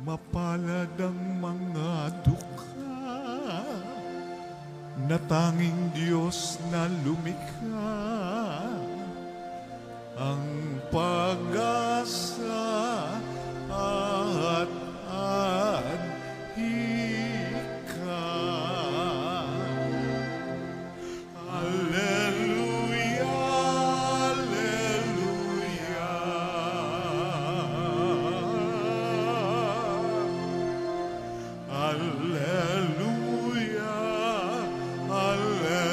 Mapalad ang mga dukha na tanging Diyos na lumikha, ang pag-asa at adhika. Alleluia, alleluia. Alleluia, alleluia.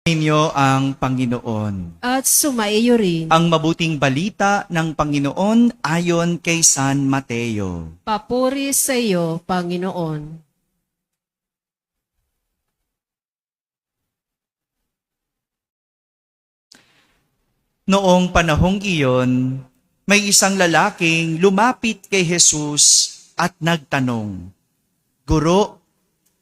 Ninyo ang Panginoon. At sumaiyo rin. Ang mabuting balita ng Panginoon ayon kay San Mateo. Papuri sa iyo, Panginoon. Noong panahong iyon, may isang lalaking lumapit kay Jesus at nagtanong, "Guro,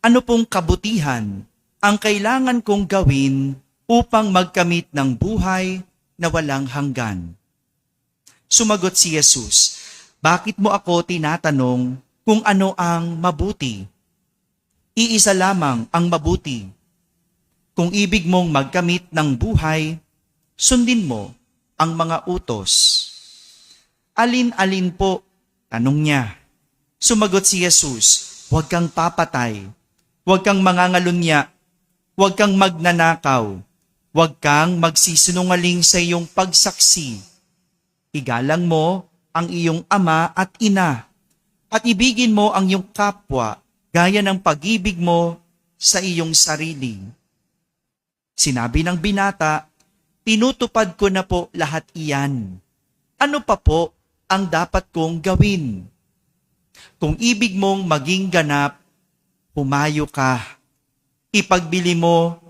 ano pong kabutihan ang kailangan kong gawin upang magkamit ng buhay na walang hanggan?" Sumagot si Jesus, "Bakit mo ako tinatanong kung ano ang mabuti? Iisa lamang ang mabuti. Kung ibig mong magkamit ng buhay, sundin mo ang mga utos." "Alin-alin po?" tanong niya. Sumagot si Jesus, "Huwag kang papatay, huwag kang mangangalunya, huwag kang magnanakaw, huwag kang magsisinungaling sa iyong pagsaksi. Igalang mo ang iyong ama at ina, at ibigin mo ang iyong kapwa gaya ng pag-ibig mo sa iyong sarili." Sinabi ng binata, "Tinutupad ko na po lahat iyan. Ano pa po ang dapat kong gawin?" "Kung ibig mong maging ganap, humayo ka. Ipagbili mo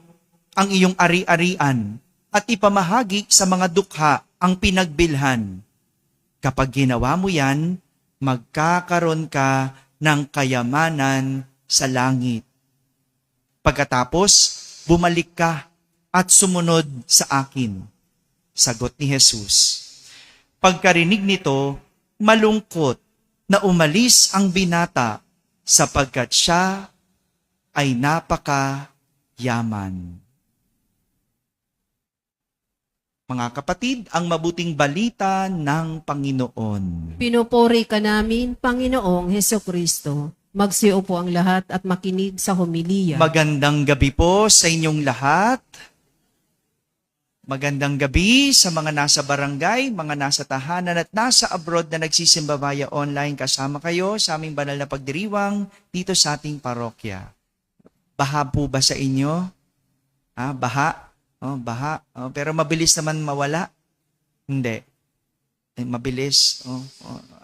ang iyong ari-arian at ipamahagi sa mga dukha ang pinagbilhan. Kapag ginawa mo yan, magkakaroon ka ng kayamanan sa langit. Pagkatapos, bumalik ka at sumunod sa akin." Sagot ni Jesus. Pagkarinig nito, malungkot na umalis ang binata sapagkat siya ay napakayaman. Mga kapatid, ang mabuting balita ng Panginoon. Pinupuri ka namin, Panginoong Hesukristo. Magsiupo ang lahat at makinig sa homilya. Magandang gabi po sa inyong lahat. Magandang gabi sa mga nasa barangay, mga nasa tahanan at nasa abroad na nagsisimba via online. Kasama kayo sa aming banal na pagdiriwang dito sa ating parokya. Baha po ba sa inyo? Baha? Baha. Pero mabilis naman mawala? Hindi. Mabilis.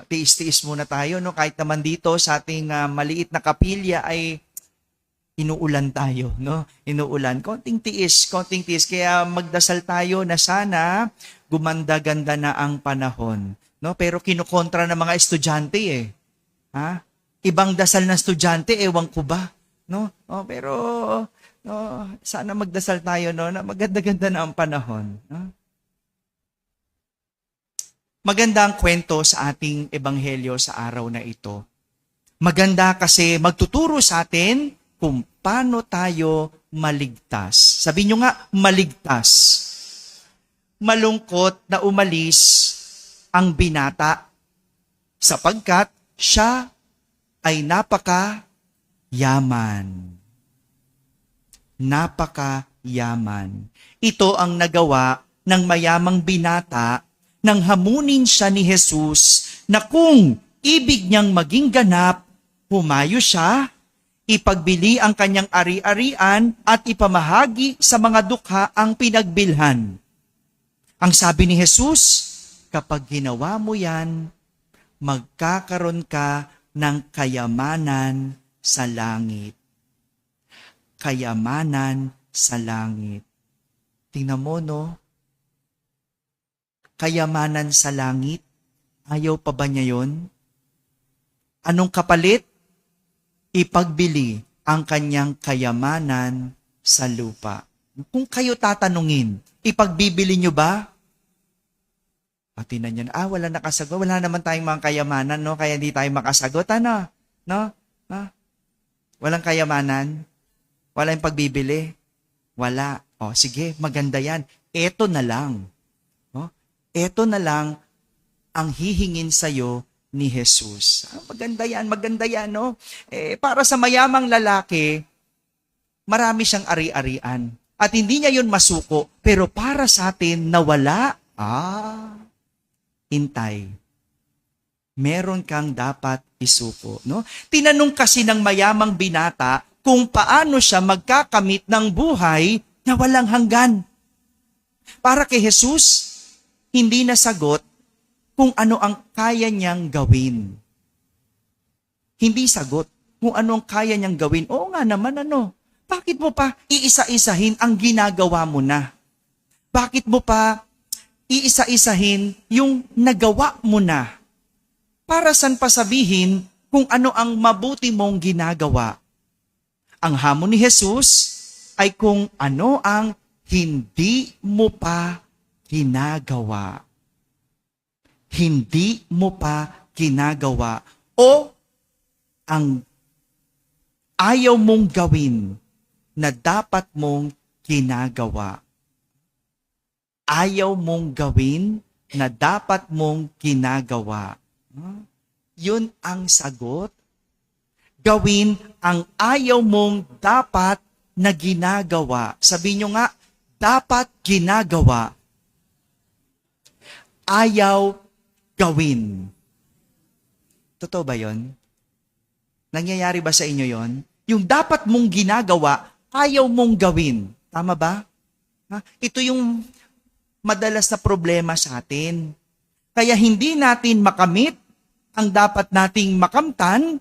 Tiis-tiis muna tayo. No? Kahit naman dito sa ating maliit na kapilya ay inuulan tayo. No? Inuulan. Konting tiis. Kaya magdasal tayo na sana gumanda-ganda na ang panahon. No? Pero kinukontra ng mga estudyante eh. Ibang dasal ng estudyante, ewan ko ba? No? Pero sana magdasal tayo no, na maganda-ganda na ang panahon. No? Maganda ang kwento sa ating ebanghelyo sa araw na ito. Maganda kasi magtuturo sa atin kung paano tayo maligtas. Sabi nyo nga, maligtas. Malungkot na umalis ang binata sapagkat siya ay napakayaman. Napakayaman. Ito ang nagawa ng mayamang binata nang hamunin siya ni Jesus na kung ibig niyang maging ganap, humayo siya, ipagbili ang kanyang ari-arian at ipamahagi sa mga dukha ang pinagbilhan. Ang sabi ni Jesus, kapag ginawa mo yan, magkakaroon ka ng kayamanan sa langit. Kayamanan sa langit. Tingnan mo, no? Kayamanan sa langit. Ayaw pa ba niya yun? Anong kapalit? Ipagbili ang kanyang kayamanan sa lupa. Kung kayo tatanungin, ipagbibili nyo ba? Pati na yan, wala nakasagot. Wala naman tayong mga kayamanan, no? Kaya hindi tayo makasagot, ano? No? Walang kayamanan? Wala yung pagbibili? Wala. Sige, maganda yan. Eto na lang. No? Eto na lang ang hihingin sa'yo ni Jesus. Maganda yan, no? Para sa mayamang lalaki, marami siyang ari-arian. At hindi niya yun masuko. Pero para sa atin na wala, hintay. Meron kang dapat isuko. No? Tinanong kasi ng mayamang binata kung paano siya magkakamit ng buhay na walang hanggan. Para kay Jesus, hindi nasagot kung ano ang kaya niyang gawin. Hindi sagot kung ano ang kaya niyang gawin. Oo nga naman, bakit mo pa iisa-isahin ang ginagawa mo na? Bakit mo pa iisa-isahin yung nagawa mo na? Para saan pa sabihin kung ano ang mabuti mong ginagawa? Ang hamon ni Jesus ay kung ano ang hindi mo pa ginagawa. Hindi mo pa ginagawa o ang ayaw mong gawin na dapat mong ginagawa. Ayaw mong gawin na dapat mong ginagawa. Yun ang sagot. Gawin ang ayaw mong dapat na ginagawa. Sabihin nyo nga, dapat ginagawa. Ayaw gawin. Totoo ba yun? Nangyayari ba sa inyo yon? Yung dapat mong ginagawa, ayaw mong gawin. Tama ba? Ito yung madalas na problema sa atin. Kaya hindi natin makamit ang dapat nating makamtan,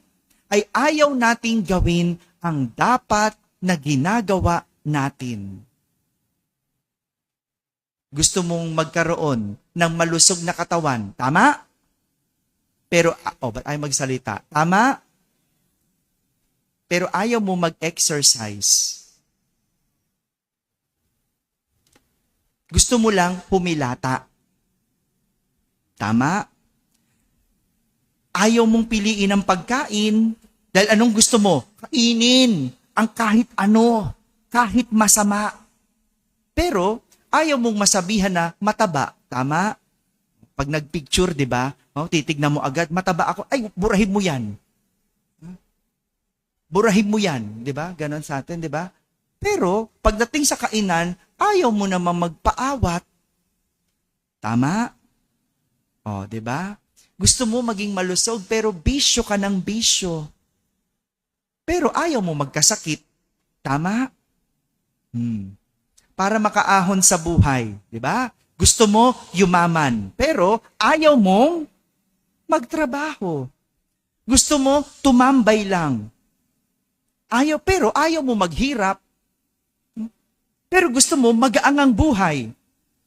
ay ayaw nating gawin ang dapat na ginagawa natin. Gusto mong magkaroon ng malusog na katawan. Tama? Pero, ba't ayaw magsalita? Tama? Pero ayaw mo mag-exercise. Gusto mo lang humilata. Tama? Ayaw mong piliin ang pagkain dahil anong gusto mo? Kainin ang kahit ano, kahit masama. Pero ayaw mong masabihan na mataba. Tama? Pag nagpicture, di ba? Titignan mo agad, mataba ako. Ay, burahin mo yan. Burahin mo yan. Di ba? Ganon sa atin, di ba? Pero pagdating sa kainan, ayaw mo naman magpaawat. Tama? Di ba? Gusto mo maging malusog pero bisyo ka ng bisyo. Pero ayaw mo magkasakit. Tama? Para makaahon sa buhay. Di ba? Gusto mo yumaman. Pero ayaw mong magtrabaho. Gusto mo tumambay lang. Pero ayaw mo maghirap. Pero gusto mo magaang ang buhay.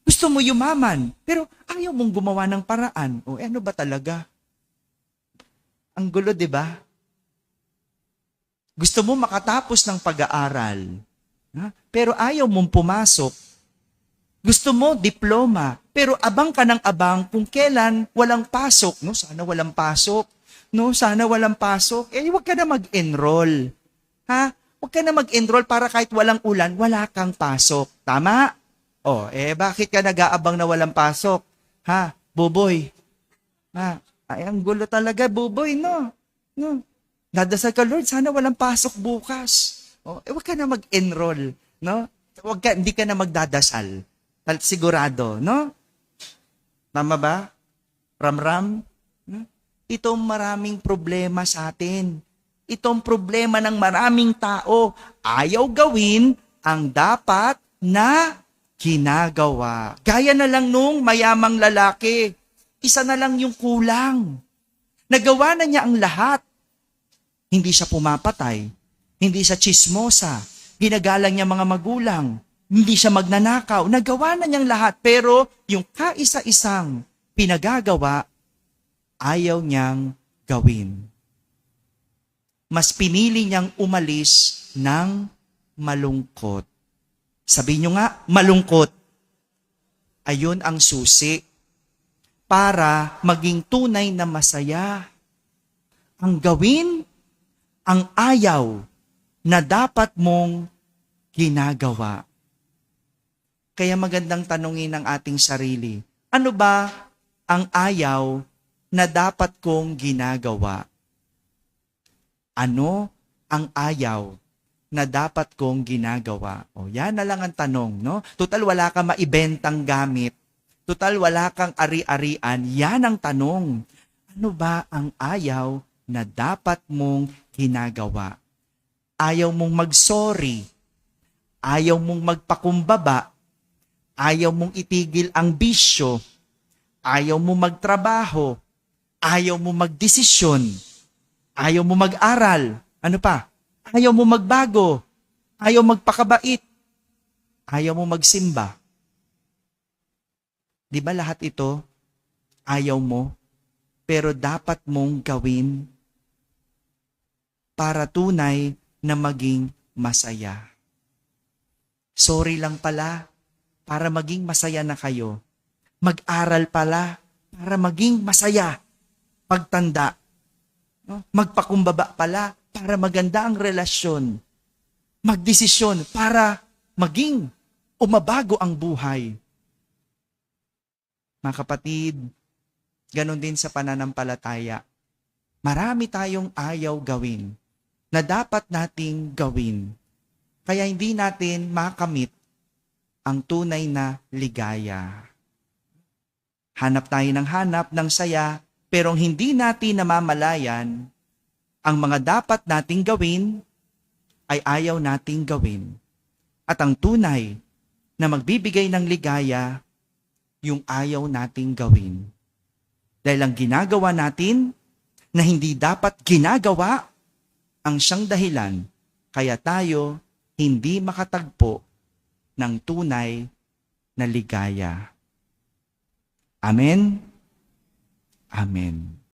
Gusto mo yumaman, pero ayaw mong gumawa ng paraan. Ano ba talaga? Ang gulo, di ba? Gusto mo makatapos ng pag-aaral, pero ayaw mong pumasok. Gusto mo diploma, pero abang ka ng abang kung kailan walang pasok. Sana walang pasok. Sana walang pasok. Huwag ka na mag-enroll. Huwag ka na mag-enroll para kahit walang ulan, wala kang pasok. Tama? Bakit ka nag-aabang na walang pasok? Buboy. Ang gulo talaga, buboy, no? Dadasal ka, Lord, sana walang pasok bukas. Huwag ka na mag-enroll, no? Hindi ka na magdadasal. Sigurado, no? Tama ba? Ram-ram? Itong maraming problema sa atin. Itong problema ng maraming tao. Ayaw gawin ang dapat na ginagawa. Gaya na lang nung mayamang lalaki. Isa na lang yung kulang. Nagawa na niya ang lahat. Hindi siya pumapatay. Hindi siya tsismosa. Ginagalang niya mga magulang. Hindi siya magnanakaw. Nagawa na niyang lahat. Pero yung kaisa-isang pinagagawa, ayaw niyang gawin. Mas pinili niyang umalis ng malungkot. Sabi nyo nga, malungkot. Ayun ang susi para maging tunay na masaya. Ang gawin, ang ayaw na dapat mong ginagawa. Kaya magandang tanungin ng ating sarili, ano ba ang ayaw na dapat kong ginagawa? Ano ang ayaw na dapat kong ginagawa? O yan na lang ang tanong, no? Total wala kang maibentang gamit. Total wala kang ari-arian. Yan ang tanong. Ano ba ang ayaw na dapat mong ginagawa? Ayaw mong mag-sorry. Ayaw mong magpakumbaba. Ayaw mong itigil ang bisyo. Ayaw mong magtrabaho. Ayaw mong magdesisyon. Ayaw mong mag-aral. Ano pa? Ayaw mong magbago. Ayaw magpakabait. Ayaw mong magsimba. Di ba lahat ito ayaw mo, pero dapat mong gawin para tunay na maging masaya. Sorry lang pala, para maging masaya na kayo. Mag-aral pala, para maging masaya. Pagtanda. No? Magpakumbaba pala, para maganda ang relasyon. Magdesisyon, para maging umabago ang buhay. Mga kapatid, ganon din sa pananampalataya. Marami tayong ayaw gawin na dapat nating gawin. Kaya hindi natin makamit ang tunay na ligaya. Hanap tayo ng saya, pero hindi natin namamalayan, ang mga dapat nating gawin ay ayaw nating gawin. At ang tunay na magbibigay ng ligaya, yung ayaw nating gawin. Dahil ang ginagawa natin na hindi dapat ginagawa, ang siyang dahilan kaya tayo hindi makatagpo ng tunay na ligaya. Amen? Amen.